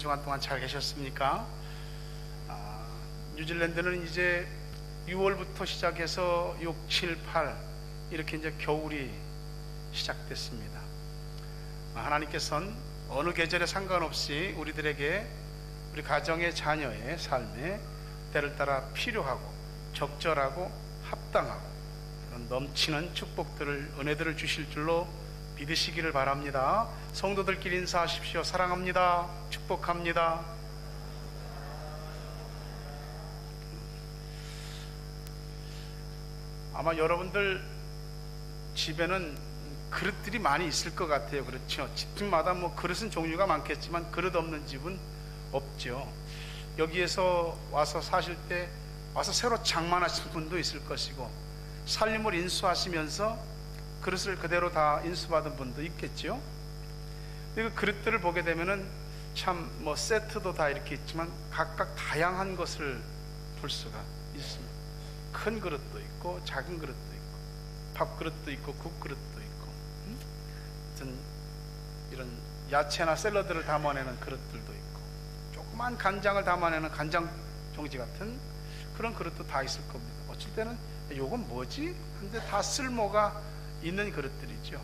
주간 동안 잘 계셨습니까? 뉴질랜드는 이제 6월부터 시작해서 6, 7, 8 이렇게 이제 겨울이 시작됐습니다. 하나님께서는 어느 계절에 상관없이 우리들에게 우리 가정의 자녀의 삶에 때를 따라 필요하고 적절하고 합당하고 그런 넘치는 축복들을, 은혜들을 주실 줄로 믿으시기를 바랍니다. 성도들끼리 인사하십시오. 사랑합니다. 축복합니다. 아마 여러분들 집에는 그릇들이 많이 있을 것 같아요. 그렇죠? 집집마다 뭐 그릇은 종류가 많겠지만 그릇 없는 집은 없죠. 여기에서 와서 사실 때 와서 새로 장만하신 분도 있을 것이고, 살림을 인수하시면서 그릇을 그대로 다 인수받은 분도 있겠죠. 그 그릇들을 보게 되면은 참 뭐 세트도 다 이렇게 있지만 각각 다양한 것을 볼 수가 있습니다. 큰 그릇도 있고 작은 그릇도 있고 밥그릇도 있고 국그릇도 있고, 이런 야채나 샐러드를 담아내는 그릇들도 있고, 조그만 간장을 담아내는 간장 종지 같은 그런 그릇도 다 있을 겁니다. 어쩔 때는 요건 뭐지? 근데 다 쓸모가 있는 그릇들이죠.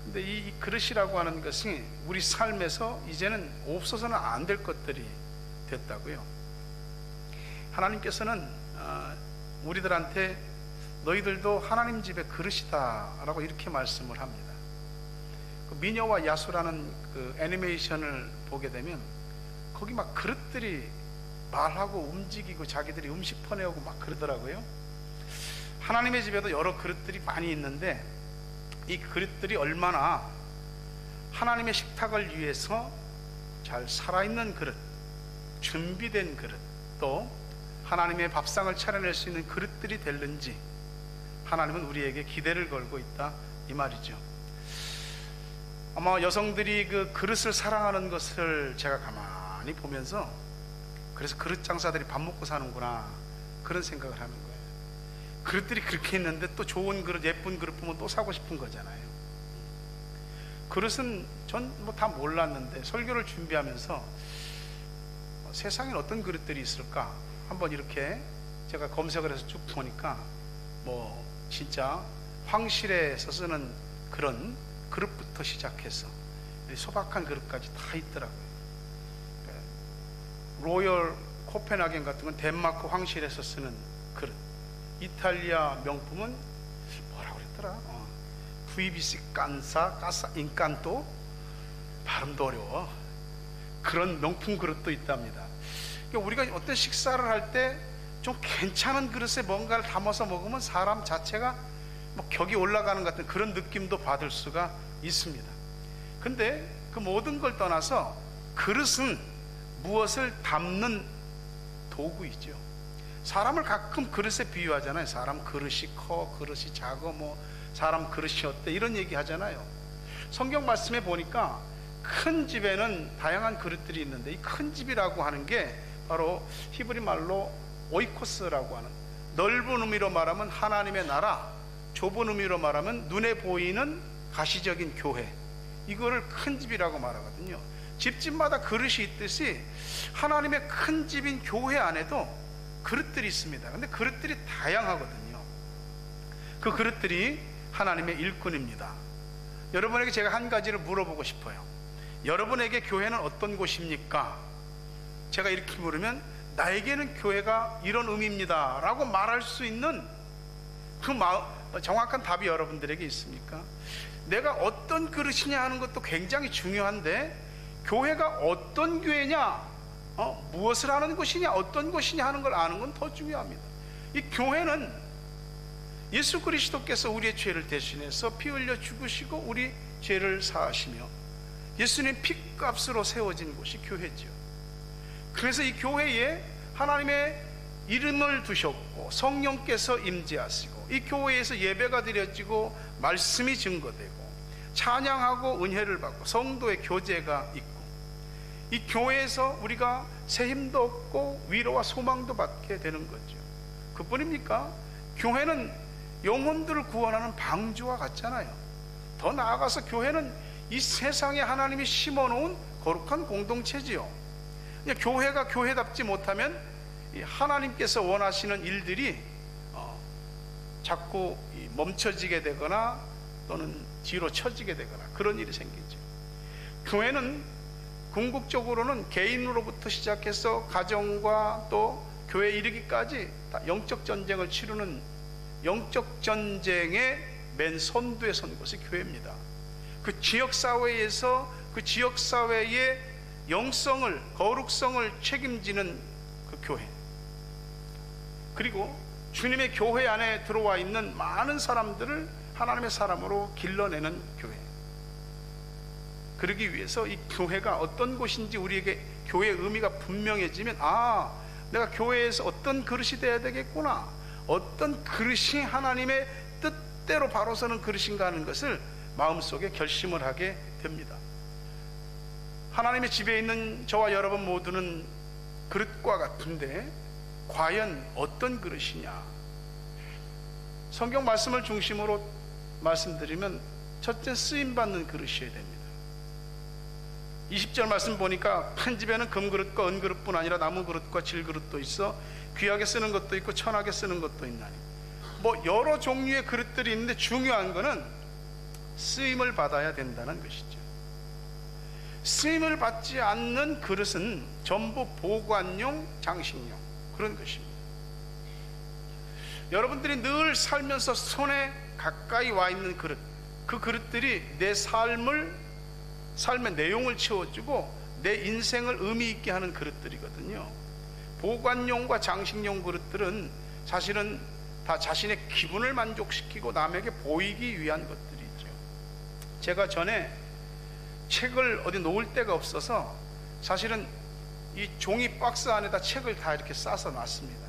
근데 이 그릇이라고 하는 것이 우리 삶에서 이제는 없어서는 안 될 것들이 됐다고요. 하나님께서는 우리들한테 너희들도 하나님 집의 그릇이다 라고 이렇게 말씀을 합니다. 그 미녀와 야수라는 그 애니메이션을 보게 되면 거기 막 그릇들이 말하고 움직이고 자기들이 음식 퍼내오고 막 그러더라고요. 하나님의 집에도 여러 그릇들이 많이 있는데 이 그릇들이 얼마나 하나님의 식탁을 위해서 잘 살아있는 그릇, 준비된 그릇, 또 하나님의 밥상을 차려낼 수 있는 그릇들이 될는지 하나님은 우리에게 기대를 걸고 있다 이 말이죠. 아마 여성들이 그 그릇을 사랑하는 것을 제가 가만히 보면서, 그래서 그릇 장사들이 밥 먹고 사는구나 그런 생각을 하는 거예요. 그릇들이 그렇게 있는데 또 좋은 그릇, 예쁜 그릇 보면 또 사고 싶은 거잖아요. 그릇은 전 뭐 다 몰랐는데 설교를 준비하면서 세상에 어떤 그릇들이 있을까 한번 이렇게 제가 검색을 해서 쭉 보니까 뭐 진짜 황실에서 쓰는 그런 그릇부터 시작해서 소박한 그릇까지 다 있더라고요. 로열 코펜하겐 같은 건 덴마크 황실에서 쓰는 그릇, 이탈리아 명품은 뭐라고 그랬더라? VBC 깐사, 까사, 인칸토, 발음도 어려워. 그런 명품 그릇도 있답니다. 그러니까 우리가 어떤 식사를 할 때 좀 괜찮은 그릇에 뭔가를 담아서 먹으면 사람 자체가 뭐 격이 올라가는 것 같은 그런 느낌도 받을 수가 있습니다. 근데 그 모든 걸 떠나서 그릇은 무엇을 담는 도구이죠. 사람을 가끔 그릇에 비유하잖아요. 사람 그릇이 커, 그릇이 작아, 뭐 사람 그릇이 어때 이런 얘기 하잖아요. 성경 말씀에 보니까 큰 집에는 다양한 그릇들이 있는데 이 큰 집이라고 하는 게 바로 히브리 말로 오이코스라고 하는, 넓은 의미로 말하면 하나님의 나라, 좁은 의미로 말하면 눈에 보이는 가시적인 교회, 이거를 큰 집이라고 말하거든요. 집집마다 그릇이 있듯이 하나님의 큰 집인 교회 안에도 그릇들이 있습니다. 근데 그릇들이 다양하거든요. 그 그릇들이 하나님의 일꾼입니다. 여러분에게 제가 한 가지를 물어보고 싶어요. 여러분에게 교회는 어떤 곳입니까? 제가 이렇게 물으면 나에게는 교회가 이런 의미입니다 라고 말할 수 있는 그 정확한 답이 여러분들에게 있습니까? 내가 어떤 그릇이냐 하는 것도 굉장히 중요한데, 교회가 어떤 교회냐, 무엇을 하는 곳이냐, 어떤 곳이냐 하는 걸 아는 건 더 중요합니다. 이 교회는 예수 그리스도께서 우리의 죄를 대신해서 피 흘려 죽으시고 우리 죄를 사하시며 예수님 피값으로 세워진 곳이 교회죠. 그래서 이 교회에 하나님의 이름을 두셨고 성령께서 임재하시고 이 교회에서 예배가 드려지고 말씀이 증거되고 찬양하고 은혜를 받고 성도의 교제가 있고, 이 교회에서 우리가 새 힘도 얻고 위로와 소망도 받게 되는 거죠. 그뿐입니까? 교회는 영혼들을 구원하는 방주와 같잖아요. 더 나아가서 교회는 이 세상에 하나님이 심어놓은 거룩한 공동체지요. 그냥 교회가 교회답지 못하면 하나님께서 원하시는 일들이 자꾸 멈춰지게 되거나 또는 뒤로 처지게 되거나 그런 일이 생기죠. 교회는 궁극적으로는 개인으로부터 시작해서 가정과 또 교회에 이르기까지 다 영적 전쟁을 치르는 영적 전쟁의 맨 선두에 선 것이 교회입니다. 그 지역사회에서 그 지역사회의 영성을, 거룩성을 책임지는 그 교회, 그리고 주님의 교회 안에 들어와 있는 많은 사람들을 하나님의 사람으로 길러내는 교회. 그러기 위해서 이 교회가 어떤 곳인지 우리에게 교회의 의미가 분명해지면, 아, 내가 교회에서 어떤 그릇이 되어야 되겠구나, 어떤 그릇이 하나님의 뜻대로 바로 서는 그릇인가 하는 것을 마음속에 결심을 하게 됩니다. 하나님의 집에 있는 저와 여러분 모두는 그릇과 같은데 과연 어떤 그릇이냐? 성경 말씀을 중심으로 말씀드리면 첫째, 쓰임받는 그릇이어야 됩니다. 20절 말씀 보니까 한 집에는 금그릇과 은그릇뿐 아니라 나무그릇과 질그릇도 있어 귀하게 쓰는 것도 있고 천하게 쓰는 것도 있나니. 뭐 여러 종류의 그릇들이 있는데 중요한 거는 쓰임을 받아야 된다는 것이죠. 쓰임을 받지 않는 그릇은 전부 보관용, 장식용 그런 것입니다. 여러분들이 늘 살면서 손에 가까이 와 있는 그릇, 그 그릇들이 내 삶의 내용을 채워주고 내 인생을 의미 있게 하는 그릇들이거든요. 보관용과 장식용 그릇들은 사실은 다 자신의 기분을 만족시키고 남에게 보이기 위한 것들이죠. 제가 전에 책을 어디 놓을 데가 없어서 사실은 이 종이 박스 안에다 책을 다 이렇게 싸서 놨습니다.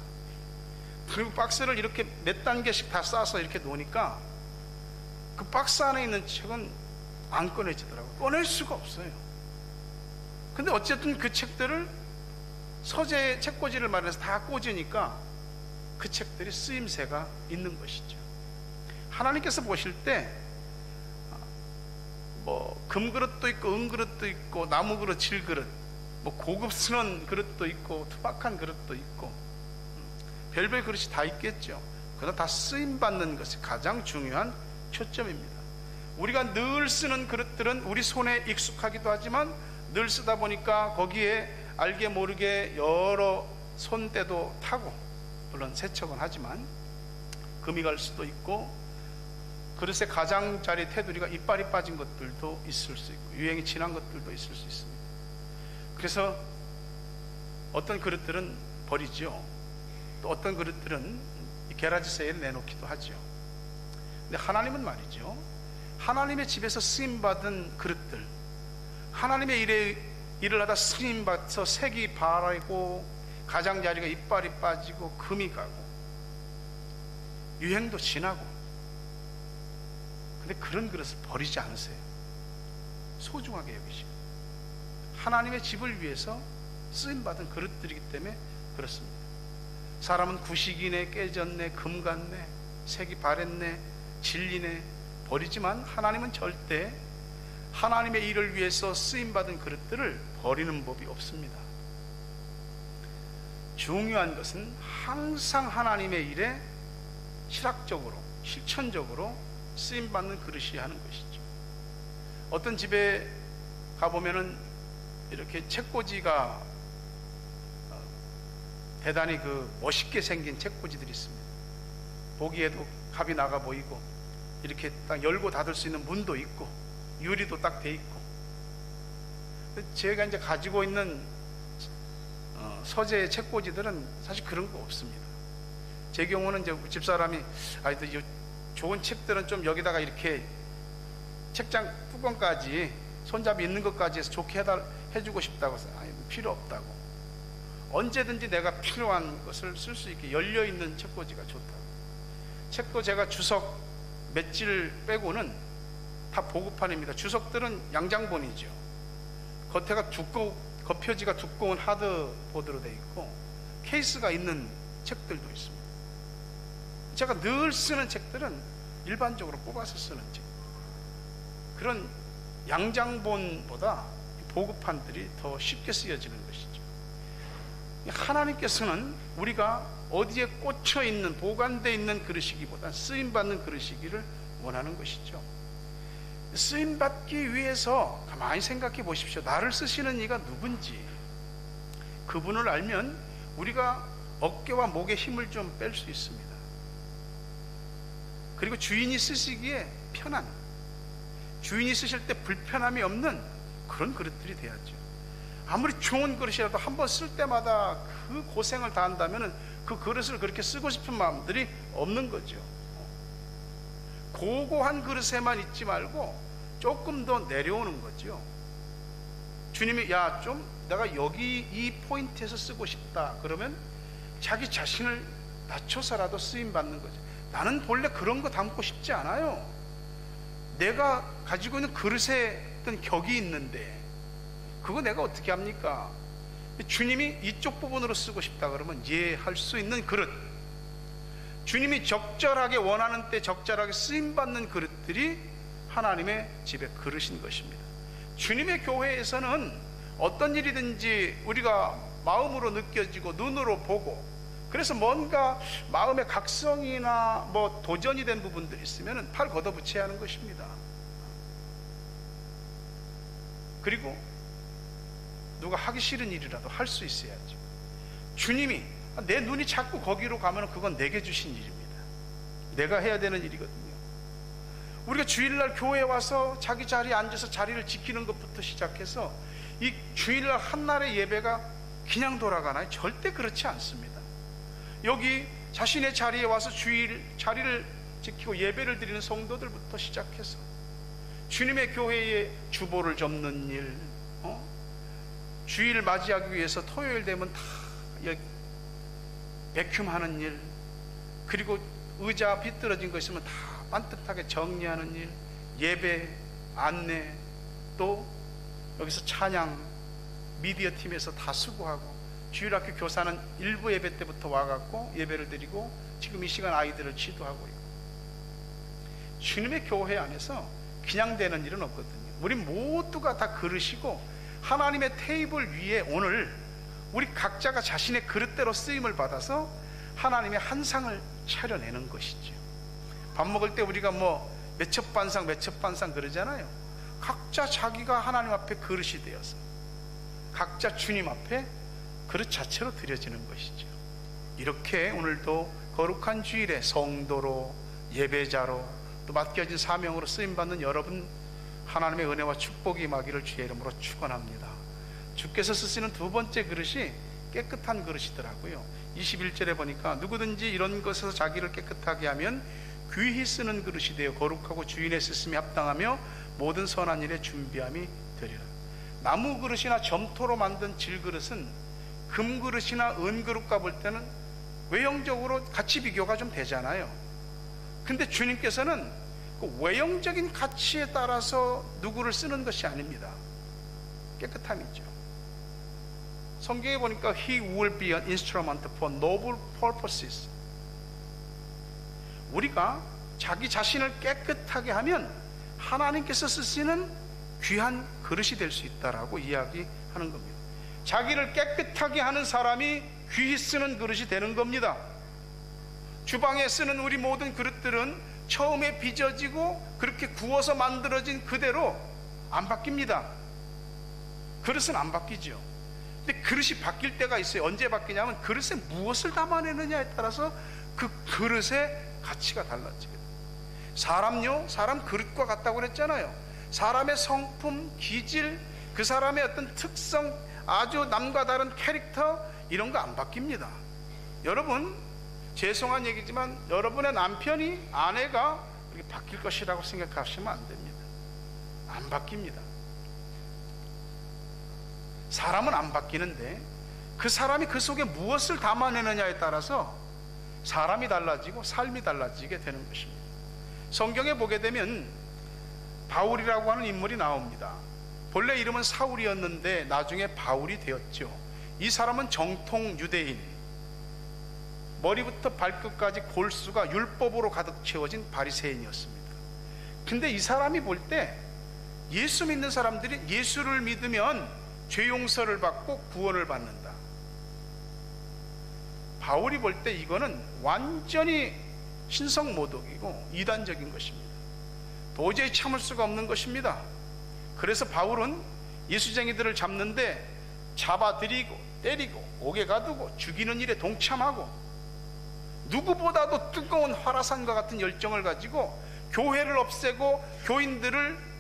그리고 박스를 이렇게 몇 단계씩 다 싸서 이렇게 놓으니까 그 박스 안에 있는 책은 안 꺼내지더라고요. 꺼낼 수가 없어요. 근데 어쨌든 그 책들을 서재 책꽂이를 마련해서 다 꽂으니까 그 책들이 쓰임새가 있는 것이죠. 하나님께서 보실 때 뭐 금그릇도 있고 은그릇도 있고 나무그릇, 질그릇, 뭐 고급스러운 그릇도 있고 투박한 그릇도 있고 별별 그릇이 다 있겠죠. 그러나 다 쓰임받는 것이 가장 중요한 초점입니다. 우리가 늘 쓰는 그릇들은 우리 손에 익숙하기도 하지만 늘 쓰다 보니까 거기에 알게 모르게 여러 손때도 타고, 물론 세척은 하지만 금이 갈 수도 있고 그릇의 가장자리 테두리가 이빨이 빠진 것들도 있을 수 있고 유행이 지난 것들도 있을 수 있습니다. 그래서 어떤 그릇들은 버리죠. 또 어떤 그릇들은 게라지 세일에 내놓기도 하죠. 근데 하나님은 말이죠, 하나님의 집에서 쓰임받은 그릇들, 하나님의 일을 하다 쓰임받아서 색이 바라고 가장자리가 이빨이 빠지고 금이 가고 유행도 지나고, 근데 그런 그릇을 버리지 않으세요. 소중하게 여기시고 하나님의 집을 위해서 쓰임받은 그릇들이기 때문에 그렇습니다. 사람은 구식이네, 깨졌네, 금 같네, 색이 바랬네, 질리네 버리지만 하나님은 절대 하나님의 일을 위해서 쓰임받은 그릇들을 버리는 법이 없습니다. 중요한 것은 항상 하나님의 일에 실학적으로, 실천적으로 쓰임받는 그릇이 하는 것이죠. 어떤 집에 가보면은 이렇게 책꽂이가 대단히 멋있게 생긴 책꽂이들이 있습니다. 보기에도 값이 나가 보이고 이렇게 딱 열고 닫을 수 있는 문도 있고 유리도 딱 돼 있고. 제가 이제 가지고 있는 서재의 책꽂이들은 사실 그런 거 없습니다. 제 경우는 이제 집사람이 좋은 책들은 좀 여기다가 이렇게 책장 뚜껑까지 손잡이 있는 것까지 해서 좋게 해주고 싶다고 해서 필요 없다고, 언제든지 내가 필요한 것을 쓸 수 있게 열려있는 책꽂이가 좋다고. 책도 제가 주석 맷질 빼고는 다 보급판입니다. 주석들은 양장본이죠. 겉에가 겉표지가 두꺼운 하드보드로 되어 있고 케이스가 있는 책들도 있습니다. 제가 늘 쓰는 책들은 일반적으로 뽑아서 쓰는 책, 그런 양장본보다 보급판들이 더 쉽게 쓰여지는 것이죠. 하나님께서는 우리가 어디에 꽂혀 있는, 보관되어 있는 그릇이기보다 쓰임받는 그릇이기를 원하는 것이죠. 쓰임받기 위해서 가만히 생각해 보십시오. 나를 쓰시는 이가 누군지. 그분을 알면 우리가 어깨와 목에 힘을 좀 뺄 수 있습니다. 그리고 주인이 쓰시기에 편한, 주인이 쓰실 때 불편함이 없는 그런 그릇들이 돼야죠. 아무리 좋은 그릇이라도 한번 쓸 때마다 그 고생을 다 한다면 그 그릇을 그렇게 쓰고 싶은 마음들이 없는 거죠. 고고한 그릇에만 있지 말고 조금 더 내려오는 거죠. 주님이 야, 좀 내가 여기 이 포인트에서 쓰고 싶다 그러면 자기 자신을 낮춰서라도 쓰임 받는 거죠. 나는 본래 그런 거 담고 싶지 않아요. 내가 가지고 있는 그릇에 어떤 격이 있는데 그거 내가 어떻게 합니까? 주님이 이쪽 부분으로 쓰고 싶다 그러면 할 수 있는 그릇, 주님이 적절하게 원하는 때 적절하게 쓰임받는 그릇들이 하나님의 집의 그릇인 것입니다. 주님의 교회에서는 어떤 일이든지 우리가 마음으로 느껴지고 눈으로 보고, 그래서 뭔가 마음의 각성이나 도전이 된 부분들이 있으면 팔 걷어붙여야 하는 것입니다. 그리고 누가 하기 싫은 일이라도 할 수 있어야죠. 주님이 내 눈이 자꾸 거기로 가면 그건 내게 주신 일입니다. 내가 해야 되는 일이거든요. 우리가 주일날 교회에 와서 자기 자리에 앉아서 자리를 지키는 것부터 시작해서 이 주일날 한날의 예배가 그냥 돌아가나요? 절대 그렇지 않습니다. 여기 자신의 자리에 와서 주일 자리를 지키고 예배를 드리는 성도들부터 시작해서 주님의 교회에 주보를 접는 일, 주일 맞이하기 위해서 토요일 되면 다 백큐하는 일, 그리고 의자 비뚤어진 거 있으면 다 반듯하게 정리하는 일, 예배 안내, 또 여기서 찬양 미디어 팀에서 다 수고하고, 주일학교 교사는 일부 예배 때부터 와갖고 예배를 드리고 지금 이 시간 아이들을 지도하고 있고, 주님의 교회 안에서 그냥 되는 일은 없거든요. 우리 모두가 다 그릇이고 하나님의 테이블 위에 오늘 우리 각자가 자신의 그릇대로 쓰임을 받아서 하나님의 한 상을 차려내는 것이죠. 밥 먹을 때 우리가 몇첩 반상 몇첩 반상 그러잖아요. 각자 자기가 하나님 앞에 그릇이 되어서 각자 주님 앞에 그릇 자체로 드려지는 것이죠. 이렇게 오늘도 거룩한 주일에 성도로, 예배자로, 또 맡겨진 사명으로 쓰임받는 여러분, 하나님의 은혜와 축복이 임하기를 주의 이름으로 축원합니다. 주께서 쓰시는 두 번째 그릇이 깨끗한 그릇이더라고요. 21절에 보니까 누구든지 이런 것에서 자기를 깨끗하게 하면 귀히 쓰는 그릇이 되어 거룩하고 주인의 쓰심에 합당하며 모든 선한 일에 준비함이 되리라. 나무 그릇이나 점토로 만든 질그릇은 금그릇이나 은그릇과 볼 때는 외형적으로 가치 비교가 좀 되잖아요. 근데 주님께서는 그 외형적인 가치에 따라서 누구를 쓰는 것이 아닙니다. 깨끗함이죠. 성경에 보니까 He will be an instrument for noble purposes. 우리가 자기 자신을 깨끗하게 하면 하나님께서 쓰시는 귀한 그릇이 될 수 있다라고 이야기하는 겁니다. 자기를 깨끗하게 하는 사람이 귀히 쓰는 그릇이 되는 겁니다. 주방에 쓰는 우리 모든 그릇들은 처음에 빚어지고 그렇게 구워서 만들어진 그대로 안 바뀝니다. 그릇은 안 바뀌죠. 근데 그릇이 바뀔 때가 있어요. 언제 바뀌냐면 그릇에 무엇을 담아내느냐에 따라서 그 그릇의 가치가 달라지거든요. 사람요, 사람 그릇과 같다고 그랬잖아요. 사람의 성품, 기질, 그 사람의 어떤 특성, 아주 남과 다른 캐릭터, 이런 거 안 바뀝니다. 여러분, 죄송한 얘기지만 여러분의 남편이, 아내가 그렇게 바뀔 것이라고 생각하시면 안 됩니다. 안 바뀝니다. 사람은 안 바뀌는데 그 사람이 그 속에 무엇을 담아내느냐에 따라서 사람이 달라지고 삶이 달라지게 되는 것입니다. 성경에 보게 되면 바울이라고 하는 인물이 나옵니다. 본래 이름은 사울이었는데 나중에 바울이 되었죠. 이 사람은 정통 유대인, 머리부터 발끝까지 골수가 율법으로 가득 채워진 바리새인이었습니다. 근데 이 사람이 볼 때 예수 믿는 사람들이 예수를 믿으면 죄 용서를 받고 구원을 받는다. 바울이 볼 때 이거는 완전히 신성모독이고 이단적인 것입니다. 도저히 참을 수가 없는 것입니다. 그래서 바울은 예수쟁이들을 잡는데 잡아들이고 때리고 옥에 가두고 죽이는 일에 동참하고 누구보다도 뜨거운 화라산과 같은 열정을 가지고 교회를 없애고 교인들을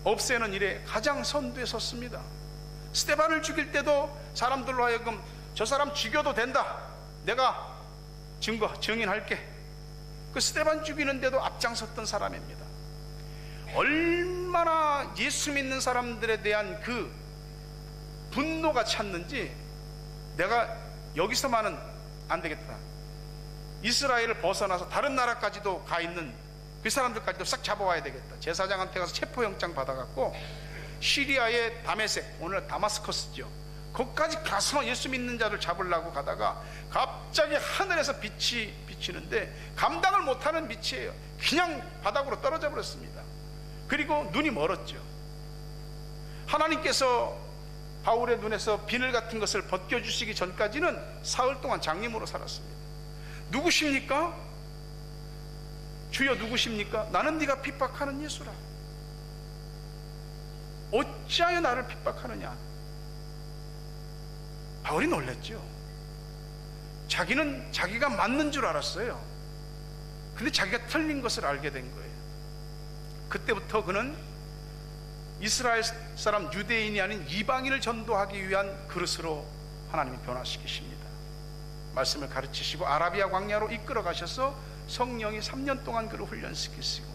없애는 일에 가장 선두에 섰습니다. 스데반을 죽일 때도 사람들로 하여금 저 사람 죽여도 된다, 내가 증인할게. 그 스데반 죽이는데도 앞장섰던 사람입니다. 얼마나 예수 믿는 사람들에 대한 그 분노가 찼는지, 내가 여기서만은 안 되겠다, 이스라엘을 벗어나서 다른 나라까지도 가 있는 그 사람들까지도 싹 잡아와야 되겠다. 제사장한테 가서 체포영장 받아갖고 시리아의 다메섹, 오늘 다마스커스죠, 거기까지 가서 예수 믿는 자를 잡으려고 가다가 갑자기 하늘에서 빛이 비치는데 감당을 못하는 빛이에요. 그냥 바닥으로 떨어져 버렸습니다. 그리고 눈이 멀었죠. 하나님께서 바울의 눈에서 비늘 같은 것을 벗겨주시기 전까지는 사흘 동안 장님으로 살았습니다. 누구십니까? 주여 누구십니까? 나는 네가 핍박하는 예수라. 어찌하여 나를 핍박하느냐? 바울이 놀랐죠. 자기는 자기가 맞는 줄 알았어요. 근데 자기가 틀린 것을 알게 된 거예요. 그때부터 그는 이스라엘 사람 유대인이 아닌 이방인을 전도하기 위한 그릇으로 하나님이 변화시키십니다. 말씀을 가르치시고 아라비아 광야로 이끌어 가셔서 성령이 3년 동안 그를 훈련시키시고,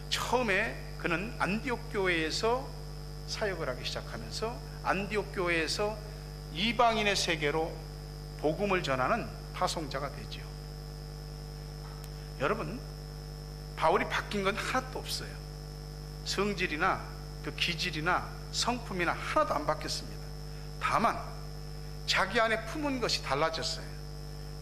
처음에 그는 안디옥 교회에서 사역을 하기 시작하면서 안디옥 교회에서 이방인의 세계로 복음을 전하는 파송자가 되죠. 여러분, 바울이 바뀐 건 하나도 없어요. 성질이나 그 기질이나 성품이나 하나도 안 바뀌었습니다. 다만 자기 안에 품은 것이 달라졌어요.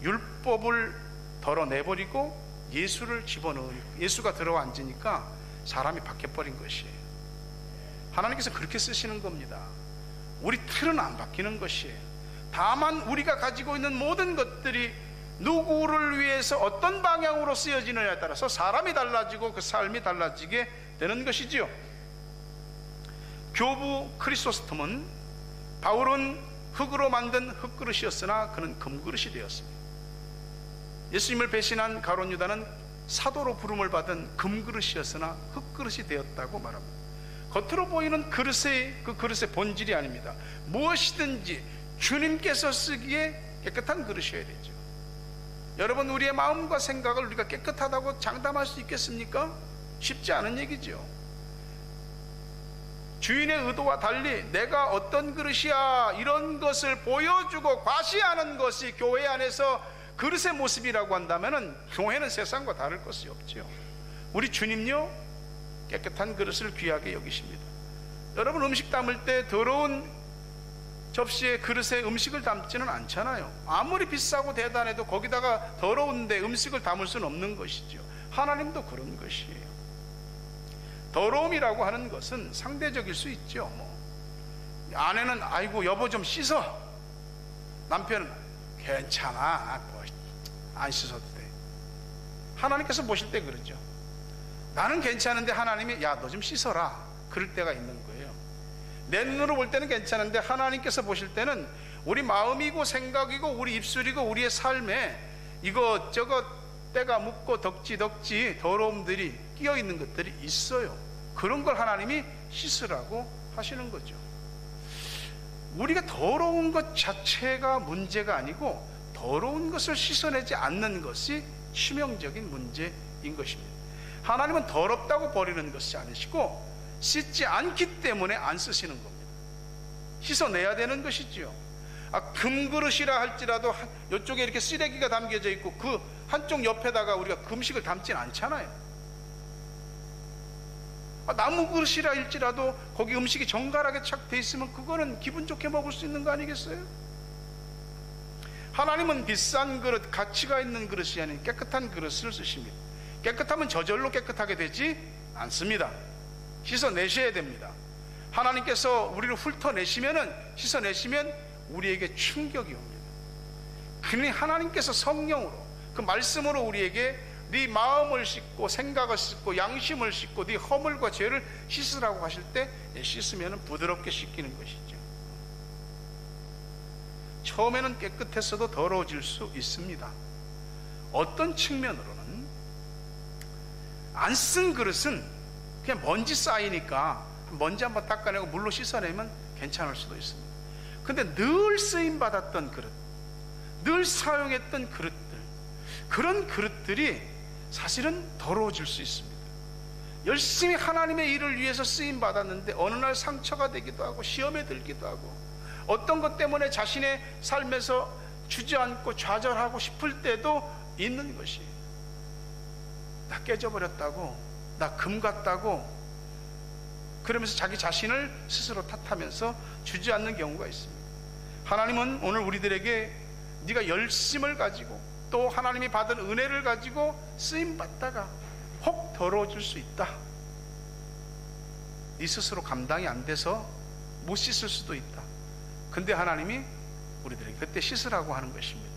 율법을 덜어내버리고 예수를 집어넣으니까, 예수가 들어와 앉으니까 사람이 바뀌어버린 것이에요. 하나님께서 그렇게 쓰시는 겁니다. 우리 틀은 안 바뀌는 것이에요. 다만 우리가 가지고 있는 모든 것들이 누구를 위해서 어떤 방향으로 쓰여지느냐에 따라서 사람이 달라지고 그 삶이 달라지게 되는 것이지요. 교부 크리소스톰은 바울은 흙으로 만든 흙그릇이었으나 그는 금그릇이 되었습니다. 예수님을 배신한 가룟 유다는 사도로 부름을 받은 금그릇이었으나 흙그릇이 되었다고 말합니다. 겉으로 보이는 그릇의 그 그릇의 본질이 아닙니다. 무엇이든지 주님께서 쓰기에 깨끗한 그릇이어야 되죠. 여러분, 우리의 마음과 생각을 우리가 깨끗하다고 장담할 수 있겠습니까? 쉽지 않은 얘기죠. 주인의 의도와 달리 내가 어떤 그릇이야, 이런 것을 보여주고 과시하는 것이 교회 안에서 그릇의 모습이라고 한다면 교회는 세상과 다를 것이 없죠. 우리 주님요, 깨끗한 그릇을 귀하게 여기십니다. 여러분, 음식 담을 때 더러운 접시에 그릇에 음식을 담지는 않잖아요. 아무리 비싸고 대단해도 거기다가 더러운데 음식을 담을 수는 없는 것이죠. 하나님도 그런 것이에요. 더러움이라고 하는 것은 상대적일 수 있죠. 아내는 아이고 여보 좀 씻어, 남편은 괜찮아 뭐 안 씻어도 돼. 하나님께서 보실 때 그러죠. 나는 괜찮은데 하나님이 야 너 좀 씻어라, 그럴 때가 있는 거예요. 내 눈으로 볼 때는 괜찮은데 하나님께서 보실 때는 우리 마음이고 생각이고 우리 입술이고 우리의 삶에 이것저것 때가 묻고 덕지 더러움들이 끼어 있는 것들이 있어요. 그런 걸 하나님이 씻으라고 하시는 거죠. 우리가 더러운 것 자체가 문제가 아니고 더러운 것을 씻어내지 않는 것이 치명적인 문제인 것입니다. 하나님은 더럽다고 버리는 것이 아니시고 씻지 않기 때문에 안 쓰시는 겁니다. 씻어내야 되는 것이지요. 금그릇이라 할지라도 이쪽에 이렇게 쓰레기가 담겨져 있고 그 한쪽 옆에다가 우리가 금식을 담진 않잖아요. 나무 그릇이라 할지라도 거기 음식이 정갈하게 착 돼 있으면 그거는 기분 좋게 먹을 수 있는 거 아니겠어요? 하나님은 비싼 그릇, 가치가 있는 그릇이 아닌 깨끗한 그릇을 쓰십니다. 깨끗하면 저절로 깨끗하게 되지 않습니다. 씻어내셔야 됩니다. 하나님께서 우리를 훑어내시면은, 씻어내시면 우리에게 충격이 옵니다. 그러니 하나님께서 성령으로, 그 말씀으로 우리에게 네 마음을 씻고 생각을 씻고 양심을 씻고 네 허물과 죄를 씻으라고 하실 때, 씻으면 부드럽게 씻기는 것이죠. 처음에는 깨끗했어도 더러워질 수 있습니다. 어떤 측면으로는 안 쓴 그릇은 그냥 먼지 쌓이니까 먼지 한번 닦아내고 물로 씻어내면 괜찮을 수도 있습니다. 근데 늘 쓰임받았던 그릇, 늘 사용했던 그릇들, 그런 그릇들이 사실은 더러워질 수 있습니다. 열심히 하나님의 일을 위해서 쓰임받았는데 어느 날 상처가 되기도 하고 시험에 들기도 하고 어떤 것 때문에 자신의 삶에서 주저앉고 좌절하고 싶을 때도 있는 것이, 나 깨져버렸다고, 나 금 같다고 그러면서 자기 자신을 스스로 탓하면서 주저앉는 경우가 있습니다. 하나님은 오늘 우리들에게 네가 열심을 가지고 또 하나님이 받은 은혜를 가지고 쓰임받다가 혹 더러워질 수 있다. 네 스스로 감당이 안 돼서 못 씻을 수도 있다. 근데 하나님이 우리들에게 그때 씻으라고 하는 것입니다.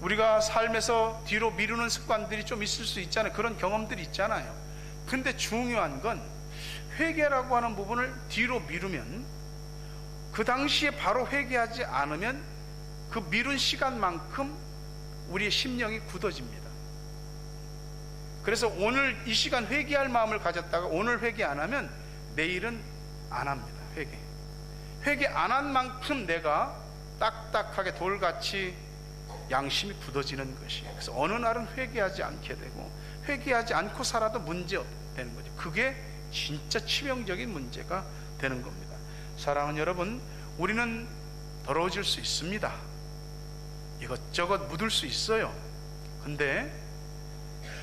우리가 삶에서 뒤로 미루는 습관들이 좀 있을 수 있잖아요. 그런 경험들이 있잖아요. 근데 중요한 건 회개라고 하는 부분을 뒤로 미루면, 그 당시에 바로 회개하지 않으면 그 미룬 시간만큼 우리의 심령이 굳어집니다. 그래서 오늘 이 시간 회개할 마음을 가졌다가 오늘 회개 안 하면 내일은 안 합니다. 회개 안 한 만큼 내가 딱딱하게 돌같이 양심이 굳어지는 것이에요. 그래서 어느 날은 회개하지 않게 되고 회개하지 않고 살아도 문제 되는 거죠. 그게 진짜 치명적인 문제가 되는 겁니다. 사랑하는 여러분, 우리는 더러워질 수 있습니다. 이것저것 묻을 수 있어요. 근데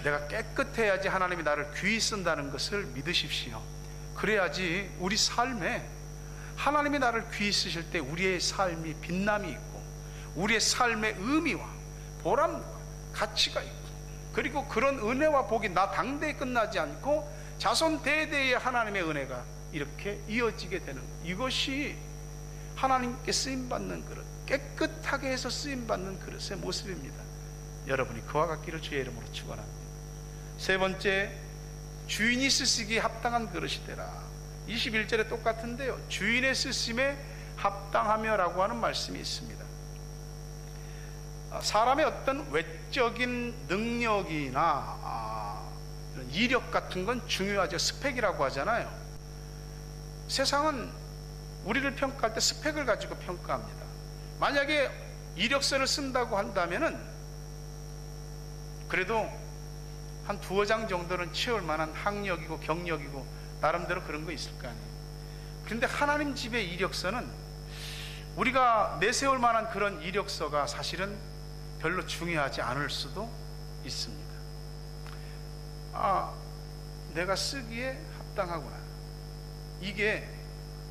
내가 깨끗해야지 하나님이 나를 귀히 쓴다는 것을 믿으십시오. 그래야지 우리 삶에 하나님이 나를 귀히 쓰실 때 우리의 삶이 빛남이 있고 우리의 삶의 의미와 보람과 가치가 있고, 그리고 그런 은혜와 복이 나 당대에 끝나지 않고 자손 대대의 하나님의 은혜가 이렇게 이어지게 되는 것, 이것이 하나님께 쓰임받는 그릇, 깨끗하게 해서 쓰임받는 그릇의 모습입니다. 여러분이 그와 같기를 주의 이름으로 축원합니다. 세 번째, 주인이 쓰시기에 합당한 그릇이 되라. 21절에 똑같은데요, 주인의 쓰심에 합당하며 라고 하는 말씀이 있습니다. 사람의 어떤 외적인 능력이나 이런 이력 같은 건 중요하죠. 스펙이라고 하잖아요. 세상은 우리를 평가할 때 스펙을 가지고 평가합니다. 만약에 이력서를 쓴다고 한다면은 그래도 한 두어 장 정도는 채울 만한 학력이고 경력이고 나름대로 그런 거 있을 거 아니에요. 그런데 하나님 집의 이력서는 우리가 내세울 만한 그런 이력서가 사실은 별로 중요하지 않을 수도 있습니다. 내가 쓰기에 합당하구나. 이게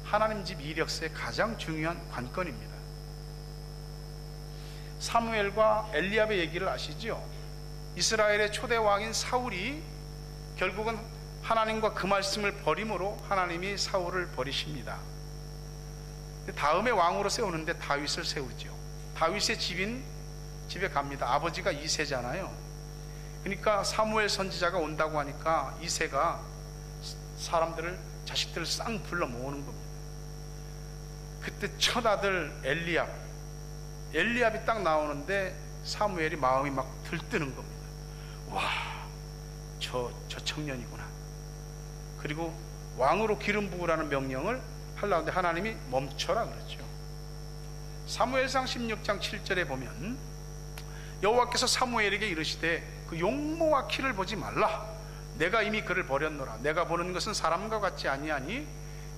하나님 집 이력서의 가장 중요한 관건입니다. 사무엘과 엘리압의 얘기를 아시죠? 이스라엘의 초대 왕인 사울이 결국은 하나님과 그 말씀을 버림으로 하나님이 사울을 버리십니다. 다음에 왕으로 세우는데 다윗을 세우죠. 다윗의 집에 갑니다. 아버지가 이새잖아요. 그러니까 사무엘 선지자가 온다고 하니까 이새가 사람들을, 자식들을 쌍 불러 모으는 겁니다. 그때 첫 아들 엘리압이 딱 나오는데 사무엘이 마음이 막 들뜨는 겁니다. 와, 저 청년이구나. 그리고 왕으로 기름 부으라는 명령을 하려는데 하나님이 멈춰라 그랬죠. 사무엘상 16장 7절에 보면 여호와께서 사무엘에게 이르시되 그 용모와 키를 보지 말라. 내가 이미 그를 버렸노라. 내가 보는 것은 사람과 같지 아니하니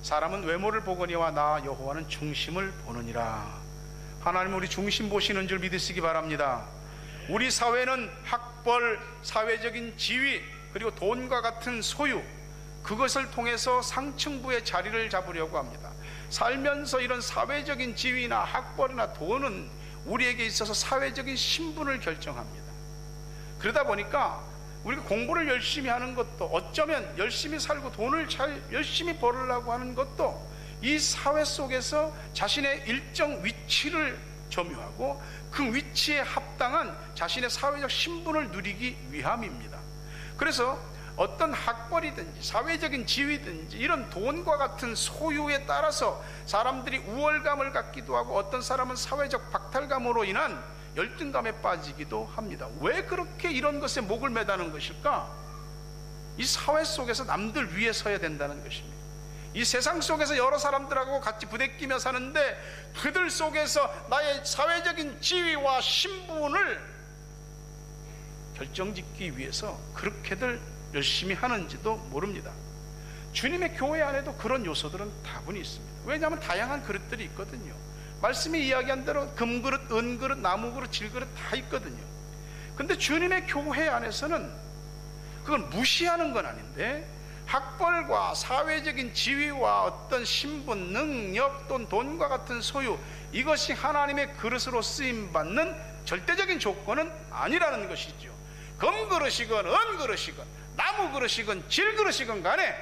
사람은 외모를 보거니와 나 여호와는 중심을 보느니라. 하나님 우리 중심 보시는 줄 믿으시기 바랍니다. 우리 사회는 학벌, 사회적인 지위, 그리고 돈과 같은 소유, 그것을 통해서 상층부의 자리를 잡으려고 합니다. 살면서 이런 사회적인 지위나 학벌이나 돈은 우리에게 있어서 사회적인 신분을 결정합니다. 그러다 보니까 우리가 공부를 열심히 하는 것도, 어쩌면 열심히 살고 돈을 잘 열심히 벌으려고 하는 것도 이 사회 속에서 자신의 일정 위치를 점유하고 그 위치에 합당한 자신의 사회적 신분을 누리기 위함입니다. 그래서 어떤 학벌이든지 사회적인 지위든지 이런 돈과 같은 소유에 따라서 사람들이 우월감을 갖기도 하고, 어떤 사람은 사회적 박탈감으로 인한 열등감에 빠지기도 합니다. 왜 그렇게 이런 것에 목을 매다는 것일까? 이 사회 속에서 남들 위에 서야 된다는 것입니다. 이 세상 속에서 여러 사람들하고 같이 부대끼며 사는데 그들 속에서 나의 사회적인 지위와 신분을 결정짓기 위해서 그렇게들 열심히 하는지도 모릅니다. 주님의 교회 안에도 그런 요소들은 다분히 있습니다. 왜냐하면 다양한 그릇들이 있거든요. 말씀이 이야기한 대로 금그릇, 은그릇, 나무그릇, 질그릇 다 있거든요. 근데 주님의 교회 안에서는 그걸 무시하는 건 아닌데, 학벌과 사회적인 지위와 어떤 신분, 능력 또는 돈과 같은 소유, 이것이 하나님의 그릇으로 쓰임받는 절대적인 조건은 아니라는 것이죠. 금그릇이건 은그릇이건 나무그릇이건 질그릇이건 간에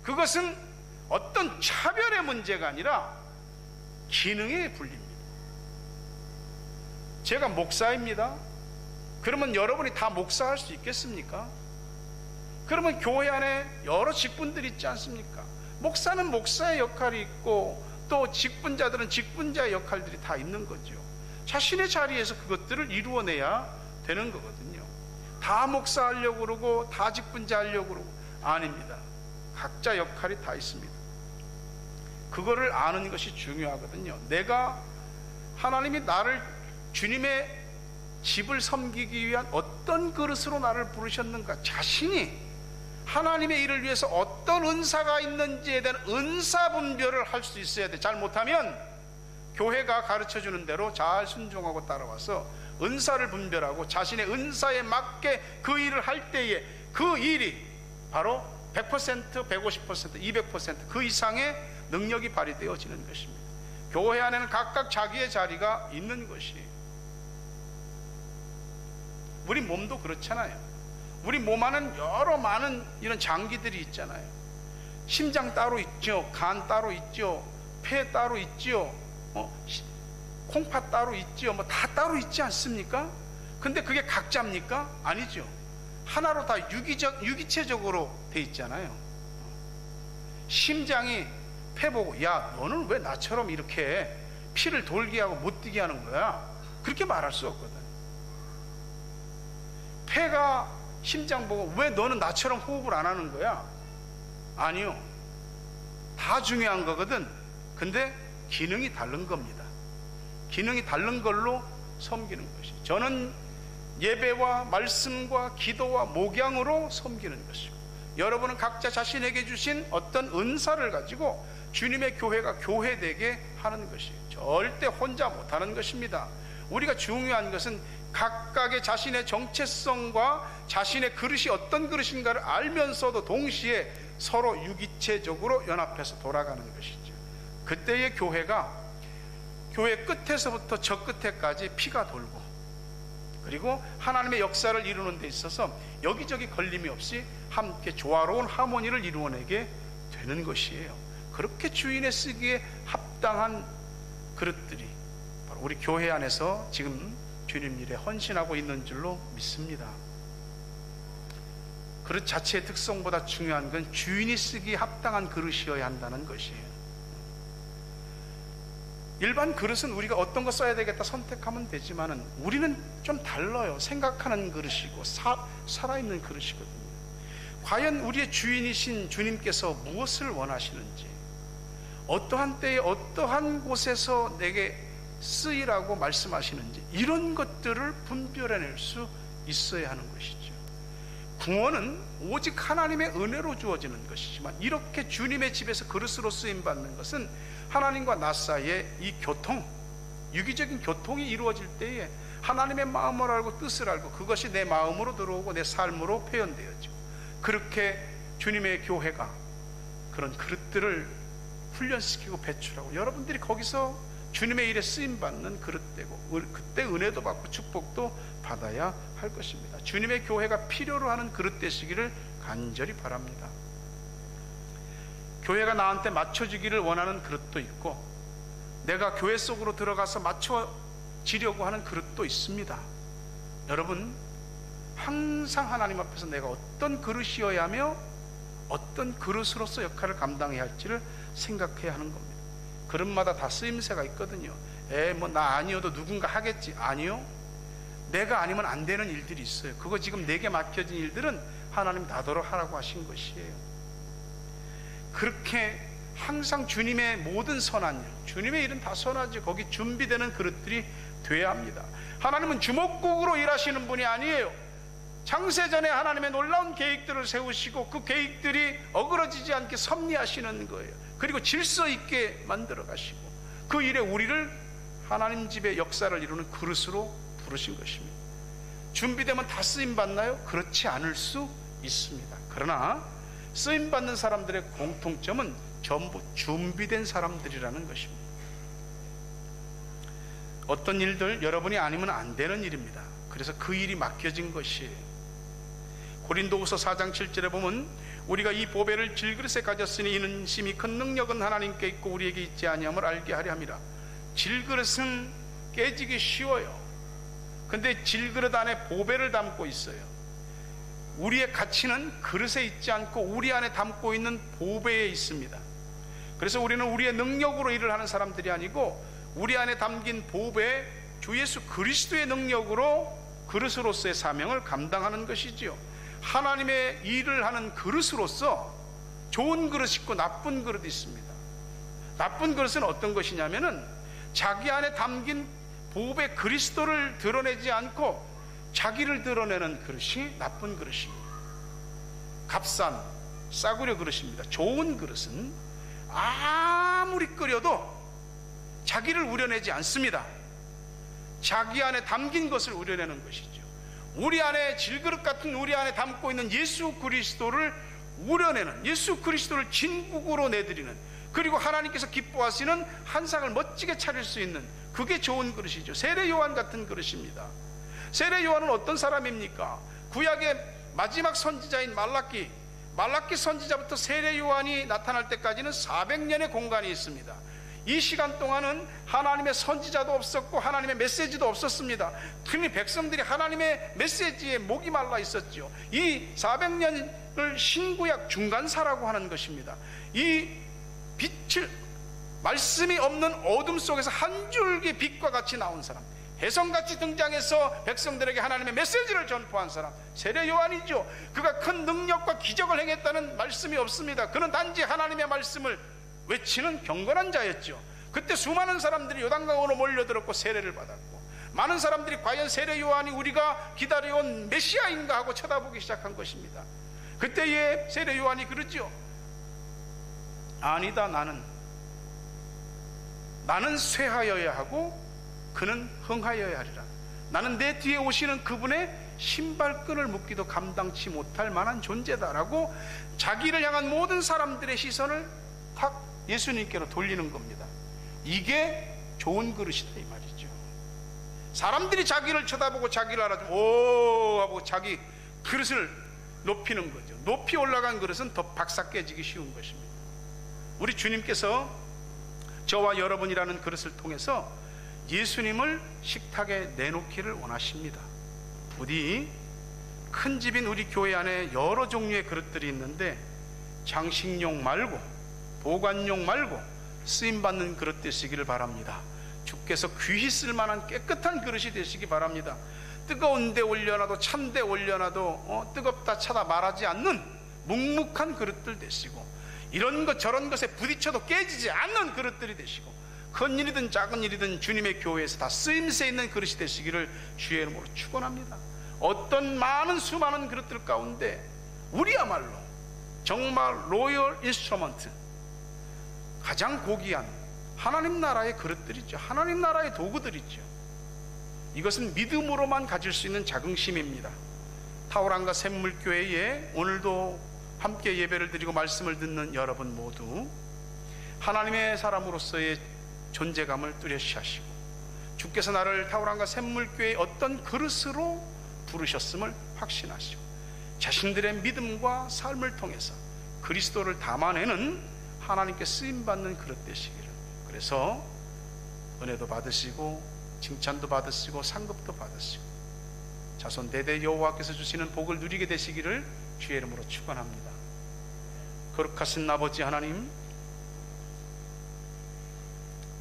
그것은 어떤 차별의 문제가 아니라 기능에 불립니다. 제가 목사입니다. 그러면 여러분이 다 목사할 수 있겠습니까? 그러면 교회 안에 여러 직분들이 있지 않습니까? 목사는 목사의 역할이 있고 또 직분자들은 직분자의 역할들이 다 있는 거죠. 자신의 자리에서 그것들을 이루어내야 되는 거거든요. 다 목사하려고 그러고 다 직분자 하려고 그러고 아닙니다. 각자 역할이 다 있습니다. 그거를 아는 것이 중요하거든요. 내가, 하나님이 나를 주님의 집을 섬기기 위한 어떤 그릇으로 나를 부르셨는가, 자신이 하나님의 일을 위해서 어떤 은사가 있는지에 대한 은사 분별을 할 수 있어야 돼. 잘못하면 교회가 가르쳐주는 대로 잘 순종하고 따라와서 은사를 분별하고 자신의 은사에 맞게 그 일을 할 때에 그 일이 바로 100%, 150%, 200% 그 이상의 능력이 발휘되어지는 것입니다. 교회 안에는 각각 자기의 자리가 있는 것이에요. 우리 몸도 그렇잖아요. 우리 몸 안에는 여러 많은 이런 장기들이 있잖아요. 심장 따로 있죠, 간 따로 있죠, 폐 따로 있죠, 콩팥 따로 있죠, 뭐 다 따로 있지 않습니까? 근데 그게 각자입니까? 아니죠. 하나로 다 유기체적으로 돼 있잖아요. 심장이 폐 보고, 야, 너는 왜 나처럼 이렇게 피를 돌게 하고 못 뛰게 하는 거야? 그렇게 말할 수 없거든. 폐가 심장 보고, 왜 너는 나처럼 호흡을 안 하는 거야? 아니요. 다 중요한 거거든. 근데 기능이 다른 겁니다. 기능이 다른 걸로 섬기는 것이, 저는 예배와 말씀과 기도와 목양으로 섬기는 것이고, 여러분은 각자 자신에게 주신 어떤 은사를 가지고 주님의 교회가 교회되게 하는 것이에요. 절대 혼자 못하는 것입니다. 우리가 중요한 것은 각각의 자신의 정체성과 자신의 그릇이 어떤 그릇인가를 알면서도 동시에 서로 유기체적으로 연합해서 돌아가는 것이죠. 그때의 교회가 교회 끝에서부터 저 끝에까지 피가 돌고, 그리고 하나님의 역사를 이루는 데 있어서 여기저기 걸림이 없이 함께 조화로운 하모니를 이루어내게 되는 것이에요. 그렇게 주인의 쓰기에 합당한 그릇들이 바로 우리 교회 안에서 지금 주님 일에 헌신하고 있는 줄로 믿습니다. 그릇 자체의 특성보다 중요한 건 주인이 쓰기에 합당한 그릇이어야 한다는 것이에요. 일반 그릇은 우리가 어떤 거 써야 되겠다 선택하면 되지만은 우리는 좀 달라요. 생각하는 그릇이고 살아있는 그릇이거든요. 과연 우리의 주인이신 주님께서 무엇을 원하시는지, 어떠한 때에 어떠한 곳에서 내게 쓰이라고 말씀하시는지, 이런 것들을 분별해낼 수 있어야 하는 것이죠. 구원은 오직 하나님의 은혜로 주어지는 것이지만, 이렇게 주님의 집에서 그릇으로 쓰임받는 것은 하나님과 나 사이의 이 교통, 유기적인 교통이 이루어질 때에 하나님의 마음을 알고 뜻을 알고 그것이 내 마음으로 들어오고 내 삶으로 표현되어지고, 그렇게 주님의 교회가 그런 그릇들을 훈련시키고 배출하고, 여러분들이 거기서 주님의 일에 쓰임받는 그릇되고, 그때 은혜도 받고 축복도 받아야 할 것입니다. 주님의 교회가 필요로 하는 그릇 되시기를 간절히 바랍니다. 교회가 나한테 맞춰주기를 원하는 그릇도 있고, 내가 교회 속으로 들어가서 맞춰지려고 하는 그릇도 있습니다. 여러분, 항상 하나님 앞에서 내가 어떤 그릇이어야 하며 어떤 그릇으로서 역할을 감당해야 할지를 생각해야 하는 겁니다. 그릇마다 다 쓰임새가 있거든요. 뭐 나 아니어도 누군가 하겠지. 아니요, 내가 아니면 안 되는 일들이 있어요. 그거 지금 내게 맡겨진 일들은 하나님 나더러 하라고 하신 것이에요. 그렇게 항상 주님의 모든 선한 일, 주님의 일은 다 선하지, 거기 준비되는 그릇들이 돼야 합니다. 하나님은 주먹국으로 일하시는 분이 아니에요. 창세전에 하나님의 놀라운 계획들을 세우시고 그 계획들이 어그러지지 않게 섭리하시는 거예요. 그리고 질서 있게 만들어 가시고 그 일에 우리를 하나님 집의 역사를 이루는 그릇으로 부르신 것입니다. 준비되면 다 쓰임받나요? 그렇지 않을 수 있습니다. 그러나 쓰임받는 사람들의 공통점은 전부 준비된 사람들이라는 것입니다. 어떤 일들 여러분이 아니면 안 되는 일입니다. 그래서 그 일이 맡겨진 것이에요. 고린도후서 4장 7절에 보면 우리가 이 보배를 질그릇에 가졌으니 이는 심히 큰 능력은 하나님께 있고 우리에게 있지 아니함을 알게 하려 함이라. 질그릇은 깨지기 쉬워요. 근데 질그릇 안에 보배를 담고 있어요. 우리의 가치는 그릇에 있지 않고 우리 안에 담고 있는 보배에 있습니다. 그래서 우리는 우리의 능력으로 일을 하는 사람들이 아니고 우리 안에 담긴 보배, 주 예수 그리스도의 능력으로 그릇으로서의 사명을 감당하는 것이지요. 하나님의 일을 하는 그릇으로서 좋은 그릇이 있고 나쁜 그릇이 있습니다. 나쁜 그릇은 어떤 것이냐면은 자기 안에 담긴 보배 그리스도를 드러내지 않고 자기를 드러내는 그릇이 나쁜 그릇입니다. 값싼 싸구려 그릇입니다. 좋은 그릇은 아무리 끓여도 자기를 우려내지 않습니다. 자기 안에 담긴 것을 우려내는 것이죠. 우리 안에 질그릇 같은 우리 안에 담고 있는 예수 그리스도를 우려내는, 예수 그리스도를 진국으로 내드리는, 그리고 하나님께서 기뻐하시는 한 상을 멋지게 차릴 수 있는, 그게 좋은 그릇이죠. 세례 요한 같은 그릇입니다. 세례 요한은 어떤 사람입니까? 구약의 마지막 선지자인 말라기 선지자부터 세례 요한이 나타날 때까지는 400년의 공간이 있습니다. 이 시간 동안은 하나님의 선지자도 없었고 하나님의 메시지도 없었습니다. 그러니 백성들이 하나님의 메시지에 목이 말라 있었죠. 이 400년을 신구약 중간사라고 하는 것입니다. 이 빛을, 말씀이 없는 어둠 속에서 한 줄기 빛과 같이 나온 사람, 혜성같이 등장해서 백성들에게 하나님의 메시지를 전포한 사람, 세례 요한이죠. 그가 큰 능력과 기적을 행했다는 말씀이 없습니다. 그는 단지 하나님의 말씀을 외치는 경건한 자였죠. 그때 수많은 사람들이 요단강으로 몰려들었고 세례를 받았고, 많은 사람들이 과연 세례 요한이 우리가 기다려온 메시아인가 하고 쳐다보기 시작한 것입니다. 그때에 세례 요한이 그러죠. 아니다, 나는 쇠하여야 하고 그는 흥하여야 하리라. 나는 내 뒤에 오시는 그분의 신발끈을 묶기도 감당치 못할 만한 존재다라고 자기를 향한 모든 사람들의 시선을 탁 예수님께로 돌리는 겁니다. 이게 좋은 그릇이다 이 말이죠. 사람들이 자기를 쳐다보고 자기를 알아주면 오 하고 자기 그릇을 높이는 거죠. 높이 올라간 그릇은 더 박사 깨지기 쉬운 것입니다. 우리 주님께서 저와 여러분이라는 그릇을 통해서 예수님을 식탁에 내놓기를 원하십니다. 부디 큰 집인 우리 교회 안에 여러 종류의 그릇들이 있는데 장식용 말고 보관용 말고 쓰임받는 그릇 되시기를 바랍니다. 주께서 귀히 쓸만한 깨끗한 그릇이 되시기 바랍니다. 뜨거운 데 올려놔도 찬 데 올려놔도 뜨겁다 차다 말하지 않는 묵묵한 그릇들 되시고, 이런 것 저런 것에 부딪혀도 깨지지 않는 그릇들이 되시고, 큰 일이든 작은 일이든 주님의 교회에서 다 쓰임새 있는 그릇이 되시기를 주의 이름으로 축원합니다. 어떤 많은 수많은 그릇들 가운데 우리야말로 정말 로열 인스트루먼트, 가장 고귀한 하나님 나라의 그릇들이죠. 하나님 나라의 도구들이죠. 이것은 믿음으로만 가질 수 있는 자긍심입니다. 타오랑과 샘물교회에 오늘도 함께 예배를 드리고 말씀을 듣는 여러분 모두 하나님의 사람으로서의 존재감을 뚜렷이 하시고, 주께서 나를 탁월함과 샘물교회의 어떤 그릇으로 부르셨음을 확신하시고, 자신들의 믿음과 삶을 통해서 그리스도를 담아내는 하나님께 쓰임받는 그릇 되시기를, 그래서 은혜도 받으시고 칭찬도 받으시고 상급도 받으시고 자손 대대 여호와께서 주시는 복을 누리게 되시기를 주의 이름으로 축원합니다. 거룩하신 아버지 하나님,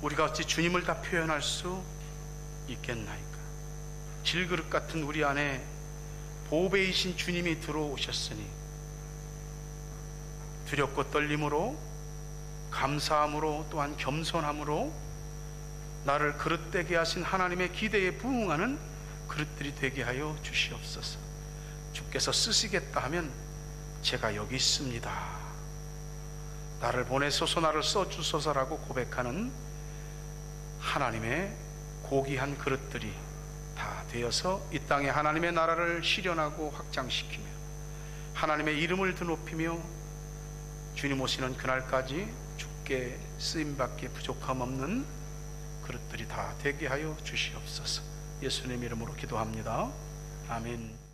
우리가 어찌 주님을 다 표현할 수 있겠나이까? 질그릇 같은 우리 안에 보배이신 주님이 들어오셨으니 두렵고 떨림으로, 감사함으로, 또한 겸손함으로 나를 그릇되게 하신 하나님의 기대에 부응하는 그릇들이 되게 하여 주시옵소서. 주께서 쓰시겠다 하면 제가 여기 있습니다, 나를 보내소서, 나를 써주소서라고 고백하는 하나님의 고귀한 그릇들이 다 되어서 이 땅에 하나님의 나라를 실현하고 확장시키며 하나님의 이름을 드높이며 주님 오시는 그날까지 주께 쓰임받기에 부족함 없는 그릇들이 다 되게 하여 주시옵소서. 예수님 이름으로 기도합니다. 아멘.